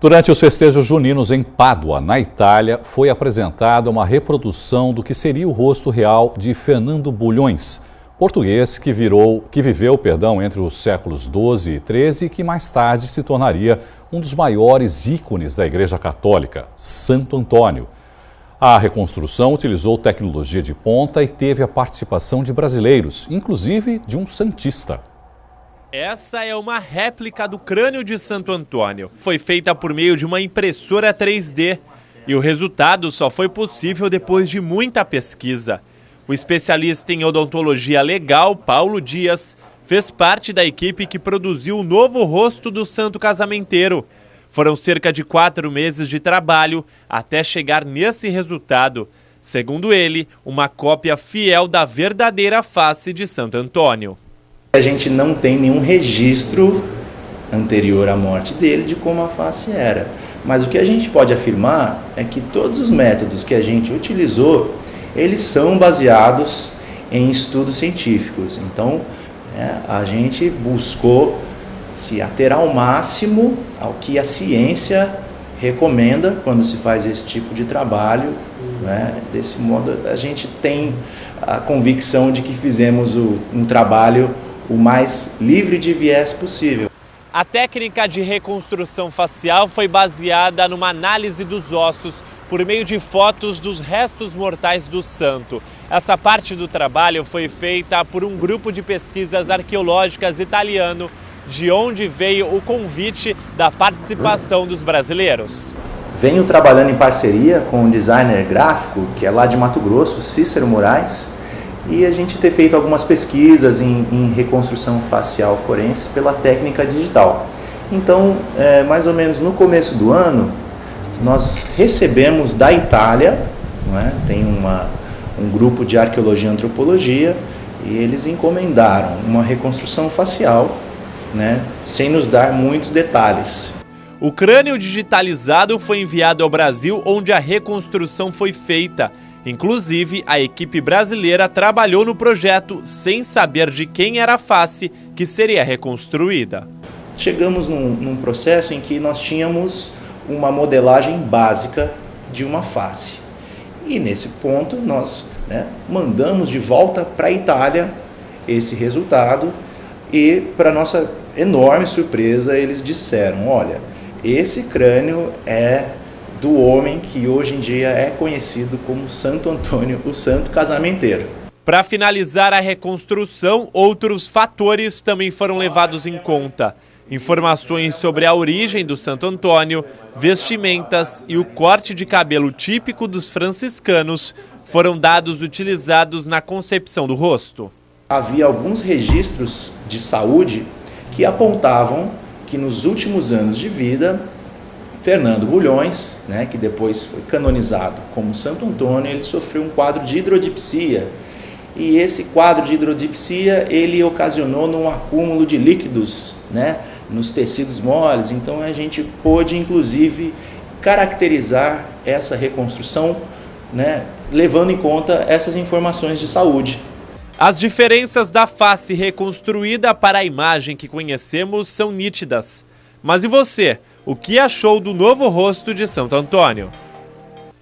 Durante os festejos juninos em Pádua, na Itália, foi apresentada uma reprodução do que seria o rosto real de Fernando Bulhões, português que viveu entre os séculos XII e XIII e que mais tarde se tornaria um dos maiores ícones da Igreja Católica, Santo Antônio. A reconstrução utilizou tecnologia de ponta e teve a participação de brasileiros, inclusive de um santista. Essa é uma réplica do crânio de Santo Antônio. Foi feita por meio de uma impressora 3D e o resultado só foi possível depois de muita pesquisa. O especialista em odontologia legal, Paulo Dias, fez parte da equipe que produziu o novo rosto do santo casamenteiro. Foram cerca de 4 meses de trabalho até chegar nesse resultado. Segundo ele, uma cópia fiel da verdadeira face de Santo Antônio. A gente não tem nenhum registro anterior à morte dele de como a face era. Mas o que a gente pode afirmar é que todos os métodos que a gente utilizou, eles são baseados em estudos científicos. Então, a gente buscou se ater ao máximo ao que a ciência recomenda quando se faz esse tipo de trabalho. Desse modo, a gente tem a convicção de que fizemos um trabalho o mais livre de viés possível. A técnica de reconstrução facial foi baseada numa análise dos ossos por meio de fotos dos restos mortais do santo. Essa parte do trabalho foi feita por um grupo de pesquisas arqueológicas italiano, de onde veio o convite da participação dos brasileiros. Venho trabalhando em parceria com um designer gráfico, que é lá de Mato Grosso, Cícero Moraes, e a gente ter feito algumas pesquisas em reconstrução facial forense pela técnica digital. Então, mais ou menos no começo do ano, nós recebemos da Itália, tem um grupo de arqueologia e antropologia, e eles encomendaram uma reconstrução facial, sem nos dar muitos detalhes. O crânio digitalizado foi enviado ao Brasil, onde a reconstrução foi feita. Inclusive, a equipe brasileira trabalhou no projeto sem saber de quem era a face que seria reconstruída. Chegamos num processo em que nós tínhamos uma modelagem básica de uma face. E nesse ponto nós mandamos de volta para a Itália esse resultado e, para nossa enorme surpresa, eles disseram: olha, esse crânio é do homem que hoje em dia é conhecido como Santo Antônio, o santo casamenteiro. Para finalizar a reconstrução, outros fatores também foram levados em conta. Informações sobre a origem do Santo Antônio, vestimentas e o corte de cabelo típico dos franciscanos foram dados utilizados na concepção do rosto. Havia alguns registros de saúde que apontavam que nos últimos anos de vida, Fernando Bulhões, que depois foi canonizado como Santo Antônio, ele sofreu um quadro de hidrodipsia. E esse quadro de hidrodipsia, ele ocasionou num acúmulo de líquidos, nos tecidos moles. Então a gente pôde, inclusive, caracterizar essa reconstrução, levando em conta essas informações de saúde. As diferenças da face reconstruída para a imagem que conhecemos são nítidas. Mas e você? O que achou do novo rosto de Santo Antônio?